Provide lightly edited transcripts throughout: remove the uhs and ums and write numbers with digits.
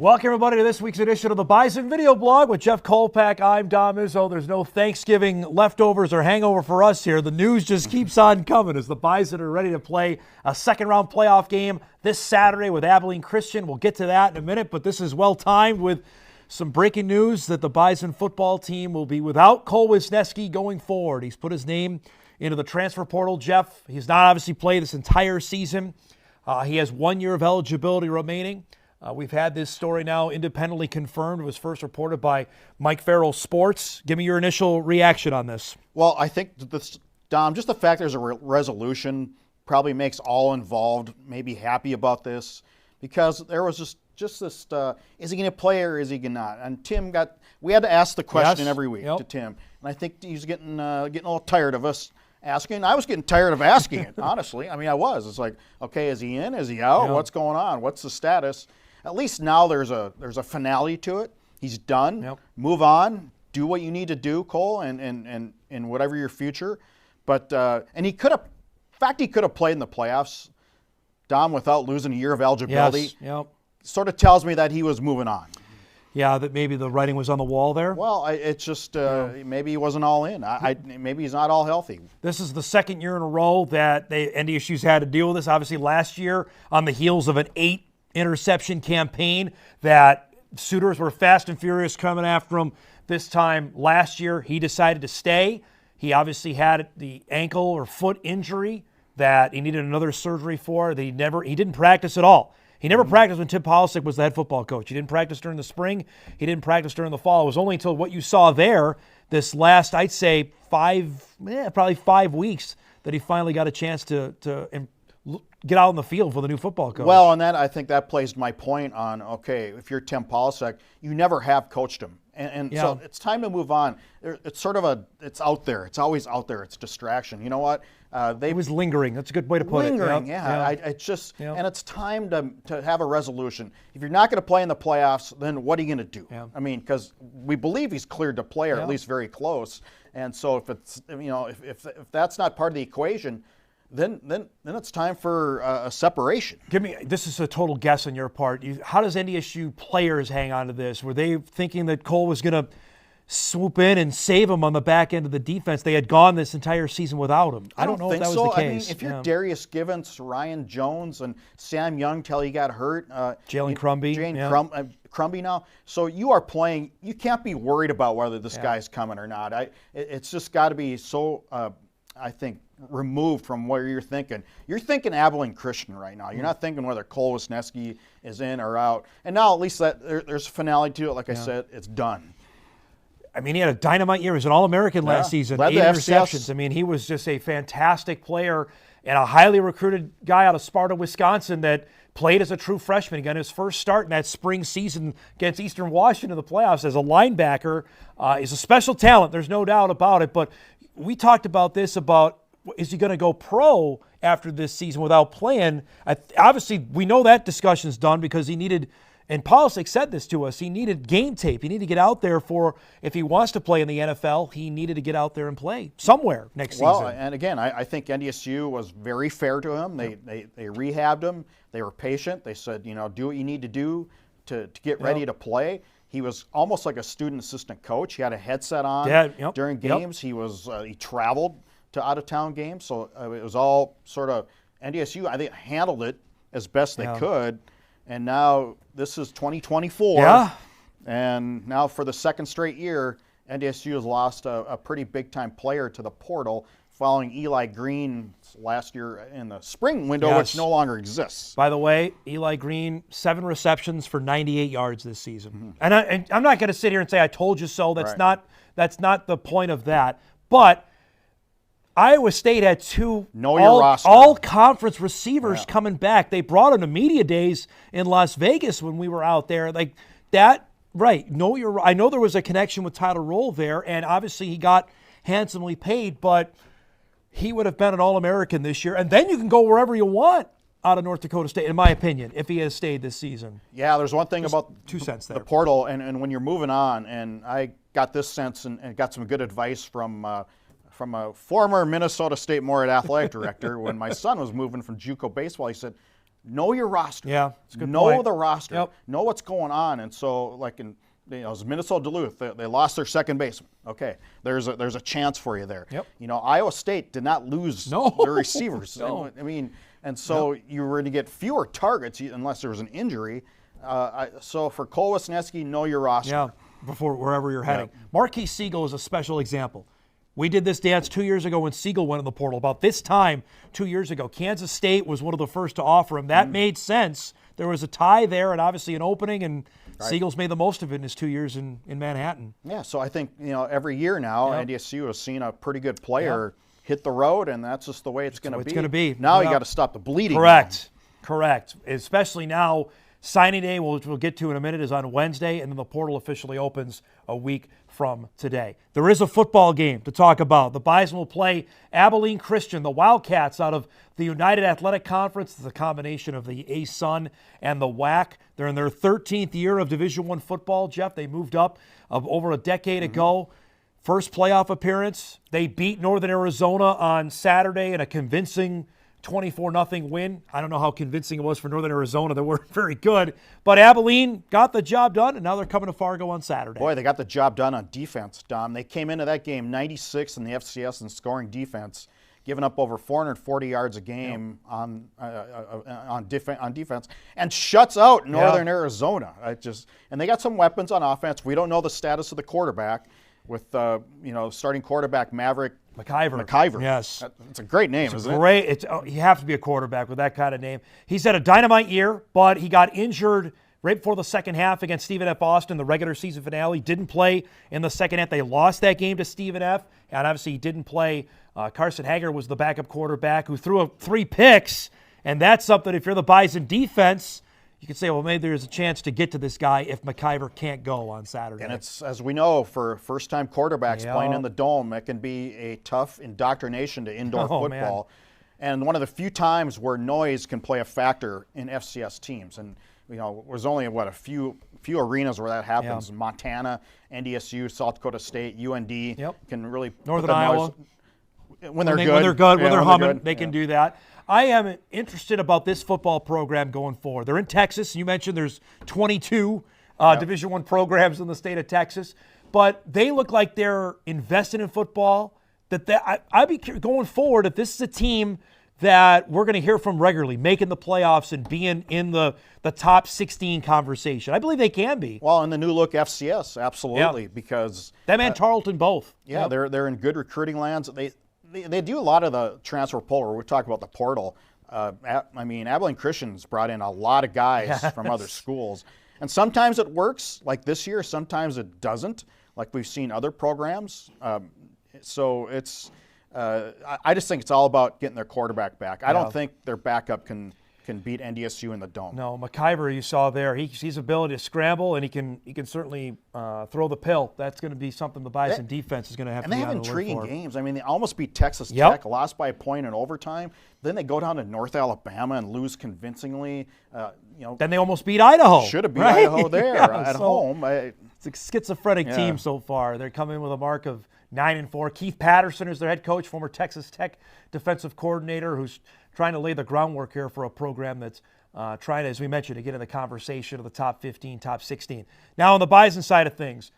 Welcome, everybody, to this week's edition of the Bison Video Blog with Jeff Kolpack. I'm Dom Izzo. There's no Thanksgiving leftovers or hangover for us here. The news just keeps on coming as the Bison are ready to play a second-round playoff game this Saturday with Abilene Christian. We'll get to that in a minute, but this is well-timed with some breaking news that the Bison football team will be without Wisniewski going forward. He's put his name into the transfer portal, Jeff. He's not obviously played this entire season. He has 1 year of eligibility remaining. We've had this story now independently confirmed. It was first reported by Mike Farrell Sports. Give me your initial reaction on this. Well, I think, Dom, just the fact there's a resolution probably makes all involved maybe happy about this, because there was just this, is he going to play or is he going to not? And we had to ask the question every week to Tim. And I think he's getting a little tired of us asking. I was getting tired of asking it, honestly. I mean, I was. It's like, okay, is he in? Is he out? What's going on? What's the status? At least now there's a finale to it. He's done. Move on. Do what you need to do, Cole, and whatever your future. But and he could have played in the playoffs, Dom, without losing a year of eligibility. Sort of tells me that he was moving on. Yeah, that maybe the writing was on the wall there. Well, it's just maybe he wasn't all in. Maybe he's not all healthy. This is the second year in a row that NDSU's had to deal with this. Obviously, last year on the heels of an 8-interception campaign that suitors were fast and furious coming after him. This time last year, he decided to stay. He obviously had the ankle or foot injury that he needed another surgery for. He didn't practice at all. He never practiced when Tim Polisic was the head football coach. He didn't practice during the spring. He didn't practice during the fall. It was only until what you saw there this last, I'd say, probably 5 weeks that he finally got a chance to get out on the field for the new football coach. Well, and I think that plays my point on, okay, if you're Tim Polisic, you never have coached him. And so it's time to move on. It's sort of it's out there. It's always out there. It's distraction. You know what? It was lingering. That's a good way to put it. Lingering, It's just, and it's time to have a resolution. If you're not going to play in the playoffs, then what are you going to do? I mean, because we believe he's cleared to play, or at least very close. And so if it's, if that's not part of the equation, then it's time for a separation. This is a total guess on your part. How does NDSU players hang on to this? Were they thinking that Cole was going to swoop in and save him on the back end of the defense? They had gone this entire season without him. I don't know if that was the case. I mean, if you're Darius Givens, Ryan Jones, and Sam Young till he got hurt. Jalen Crumby. Crumby now. So you are playing. You can't be worried about whether this guy's coming or not. It's just got to be so, I think, removed from where you're thinking. You're thinking Abilene Christian right now. You're not thinking whether Cole Wisniewski is in or out. And now at least there's a finale to it. Like I said, it's done. I mean, he had a dynamite year. He was an All-American last season, 8 interceptions. I mean, he was just a fantastic player and a highly recruited guy out of Sparta, Wisconsin that played as a true freshman. He got his first start in that spring season against Eastern Washington in the playoffs as a linebacker. He's a special talent. There's no doubt about it. But we talked about this, is he going to go pro after this season without playing? Obviously, we know that discussion's done because he needed, and Polisic said this to us, he needed game tape. He needed to get out there if he wants to play in the NFL, he needed to get out there and play somewhere next season. Well, and again, I think NDSU was very fair to him. They rehabbed him. They were patient. They said, do what you need to do to get ready to play. He was almost like a student assistant coach. He had a headset on during games. He traveled to out-of-town games, so it was all sort of NDSU, I think, handled it as best they could, and now this is 2024, and now for the second straight year, NDSU has lost a pretty big-time player to the portal following Eli Green last year in the spring window, which no longer exists. By the way, Eli Green, 7 receptions for 98 yards this season. And I'm not going to sit here and say I told you so. That's not the point of that. But Iowa State had 2 all-conference receivers coming back. They brought them to media days in Las Vegas when we were out there. Like that, right. No, you're right. I know there was a connection with Tyler Roll there, and obviously he got handsomely paid, but he would have been an All-American this year. And then you can go wherever you want out of North Dakota State, in my opinion, if he has stayed this season. Yeah, there's one thing about 2 cents there. The portal, and when you're moving on, and I got this sense and got some good advice from a former Minnesota State Moorhead athletic director when my son was moving from JUCO baseball. He said, know your roster. Yeah, it's a good know point. the roster. Yep. Know what's going on. And so, like in Minnesota Duluth, they lost their second baseman. Okay, there's a chance for you there. Yep. Iowa State did not lose their receivers. No. I mean, and so you were going to get fewer targets unless there was an injury. So for Cole Wisniewski, know your roster. Yeah, before wherever you're heading. Marquis Siegel is a special example. We did this dance 2 years ago when Siegel went in the portal. About this time 2 years ago, Kansas State was one of the first to offer him. That made sense. There was a tie there and obviously an opening, and Siegel's made the most of it in his 2 years in Manhattan. Yeah, so I think every year now, NDSU has seen a pretty good player hit the road, and that's just the way it's going to be. It's going to be. Now you got to stop the bleeding. Correct. Especially now, signing day, which we'll get to in a minute, is on Wednesday, and then the portal officially opens a week from today. There is a football game to talk about. The Bison will play Abilene Christian, the Wildcats out of the United Athletic Conference. It's a combination of the ASUN and the WAC. They're in their 13th year of Division I football, Jeff. They moved up over a decade ago. First playoff appearance. They beat Northern Arizona on Saturday in a convincing 24-0 win. I don't know how convincing it was for Northern Arizona. They weren't very good. But Abilene got the job done, and now they're coming to Fargo on Saturday. Boy, they got the job done on defense, Dom. They came into that game 96 in the FCS in scoring defense, giving up over 440 yards a game on defense, and shuts out Northern Arizona. And they got some weapons on offense. We don't know the status of the quarterback with starting quarterback Maverick McIvor. Yes. It's a great name, isn't it? Great. You have to be a quarterback with that kind of name. He's had a dynamite year, but he got injured right before the second half against Stephen F. Austin, the regular season finale. Didn't play in the second half. They lost that game to Stephen F. And obviously he didn't play. Carson Hager was the backup quarterback who threw 3 picks. And that's something, if you're the Bison defense, you could say, well, maybe there's a chance to get to this guy if McIvor can't go on Saturday. And it's, as we know, for first-time quarterbacks playing in the Dome, it can be a tough indoctrination to indoor football. Man. And one of the few times where noise can play a factor in FCS teams. And, there's only, a few arenas where that happens. Montana, NDSU, South Dakota State, UND can really Northern Iowa. When they're humming, they can do that. I am interested about this football program going forward. They're in Texas. You mentioned there's 22 Division I programs in the state of Texas, but they look like they're invested in football. I'd be going forward if this is a team that we're going to hear from regularly, making the playoffs and being in the top 16 conversation. I believe they can be. Well, in the new look FCS, absolutely, because them and Tarleton both. Yeah, they're in good recruiting lands. They do a lot of the transfer portal. We talk about the portal. Abilene Christian's brought in a lot of guys from other schools. And sometimes it works, like this year. Sometimes it doesn't, like we've seen other programs. So it's I just think it's all about getting their quarterback back. I don't think their backup can beat NDSU in the Dome. No, McIvor, you saw there, he's ability to scramble, and he can certainly throw the pill. That's going to be something the Bison defense is going to have to be on the And they have intriguing for. games. I mean, they almost beat Texas Tech, lost by a point in overtime. Then they go down to North Alabama and lose convincingly. Then they almost beat Idaho. Should have beat Idaho there at home. It's a schizophrenic team so far. They're coming with a mark of 9-4. Keith Patterson is their head coach, former Texas Tech defensive coordinator, who's trying to lay the groundwork here for a program that's trying to, as we mentioned, to get in the conversation of the top 15, top 16. Now, on the Bison side of things,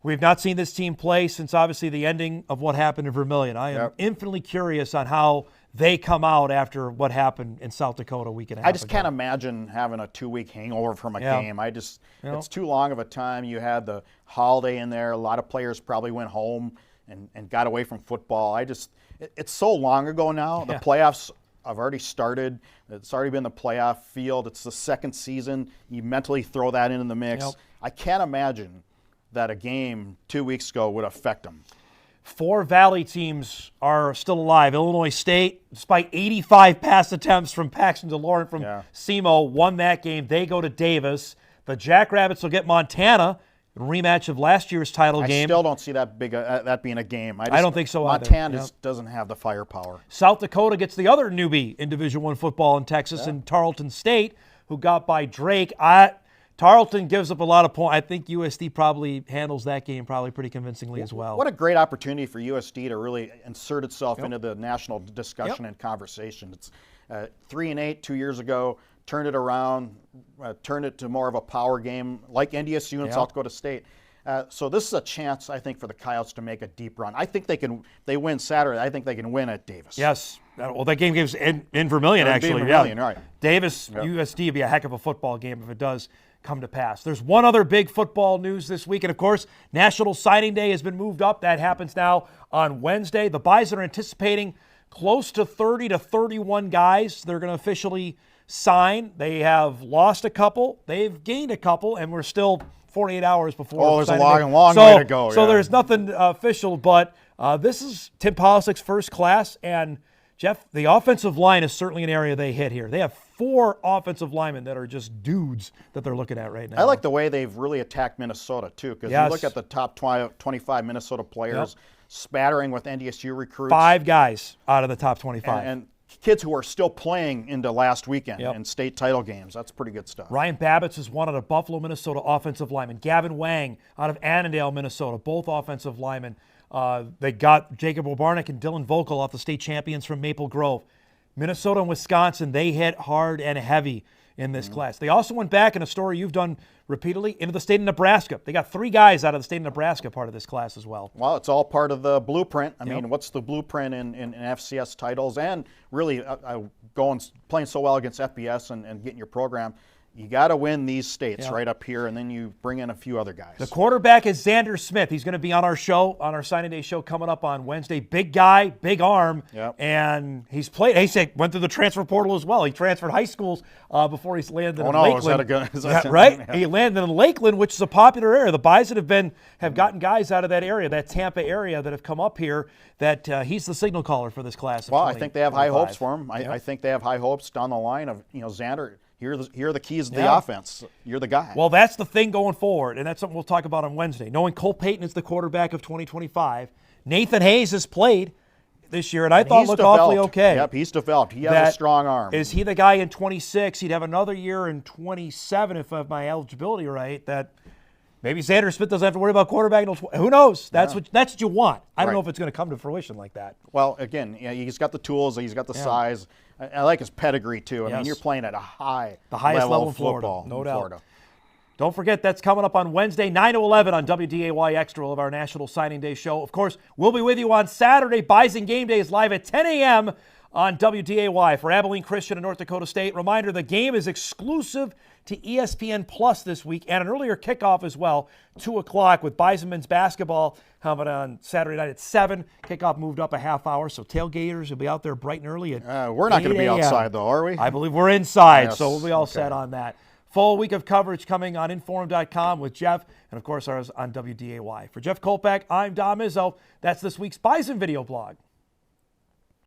we've not seen this team play since obviously the ending of what happened in Vermillion. I am infinitely curious on how they come out after what happened in South Dakota a week and a half ago. I just can't imagine having a 2-week hangover from a game. It's too long of a time. You had the holiday in there. A lot of players probably went home and got away from football. It's so long ago now. The playoffs have already started. It's already been the playoff field. It's the second season. You mentally throw that in the mix. I can't imagine that a game 2 weeks ago would affect them. 4 Valley teams are still alive. Illinois State, despite 85 pass attempts from Paxton DeLauren from SEMO, won that game. They go to Davis. The Jackrabbits will get Montana. Rematch of last year's title game. I still don't see that that being a game. I don't think so either. Montana doesn't have the firepower. South Dakota gets the other newbie in Division I football in Texas, and Tarleton State, who got by Drake. Tarleton gives up a lot of points. I think USD probably handles that game pretty convincingly as well. What a great opportunity for USD to really insert itself into the national discussion and conversation. It's 3-8 2 years ago. turn it around, turn it to more of a power game like NDSU and South Dakota State. So this is a chance, I think, for the Coyotes to make a deep run. I think they can. They win Saturday. I think they can win at Davis. Yes. Well, that game gives in Vermilion, actually. Vermilion, right. Davis, USD would be a heck of a football game if it does come to pass. There's one other big football news this week, and of course, National Signing Day has been moved up. That happens now on Wednesday. The Bison are anticipating close to 30 to 31 guys they're going to officially sign. They have lost a couple. They've gained a couple, and we're still 48 hours before. Oh, there's a long way to go. So there's nothing official, but this is Tim Polassek's first class, and Jeff, the offensive line is certainly an area they hit here. They have 4 offensive linemen that are just dudes that they're looking at right now. I like the way they've really attacked Minnesota, too, because you look at the top 25 Minnesota players spattering with NDSU recruits. 5 guys out of the top 25. And kids who are still playing into last weekend in state title games. That's pretty good stuff. Ryan Babbitts is one out of Buffalo, Minnesota, offensive lineman. Gavin Wang out of Annandale, Minnesota, both offensive linemen. They got Jacob Obarnik and Dylan Vogel off the state champions from Maple Grove. Minnesota and Wisconsin, they hit hard and heavy in this class. They also went back in a story you've done repeatedly into the state of Nebraska. They got 3 guys out of the state of Nebraska part of this class as well. Well, it's all part of the blueprint. I mean, what's the blueprint in FCS titles and really playing so well against FBS and getting your program? You got to win these states right up here, and then you bring in a few other guys. The quarterback is Xander Smith. He's going to be on our show, on our signing day show coming up on Wednesday. Big guy, big arm, and he's played. He went through the transfer portal as well. He transferred high schools before he landed in Lakeland. Is that right? He landed in Lakeland, which is a popular area. The Bison have gotten guys out of that area, that Tampa area, that have come up here. That he's the signal caller for this class. Well, I think they have high hopes for him. I think they have high hopes down the line of Xander. Here are the keys to the offense. You're the guy. Well, that's the thing going forward, and that's something we'll talk about on Wednesday. Knowing Cole Payton is the quarterback of 2025, Nathan Hayes has played this year, and I thought looked awfully okay. Yep, he's developed. He has a strong arm. Is he the guy in 26? He'd have another year in 27 if I have my eligibility right. That maybe Xander Smith doesn't have to worry about quarterback until who knows? That's what you want. I don't know if it's going to come to fruition like that. Well, again, he's got the tools. He's got the size. I like his pedigree, too. I mean, you're playing at the highest level in football no doubt. Don't forget, that's coming up on Wednesday, 9 to 11 on WDAY Extra of our National Signing Day show. Of course, we'll be with you on Saturday. Bison Game Day is live at 10 a.m. on WDAY for Abilene Christian and North Dakota State. Reminder, the game is exclusive to ESPN Plus this week, and an earlier kickoff as well, 2 o'clock with Bison men's basketball coming on Saturday night at 7. Kickoff moved up a half hour, so tailgaters will be out there bright and early at we're not going to be outside, though, are we? I believe we're inside, so we'll be all set on that. Full week of coverage coming on Inform.com with Jeff, and of course ours on WDAY. For Jeff Kolpack, I'm Dom Izzo. That's this week's Bison Video Blog.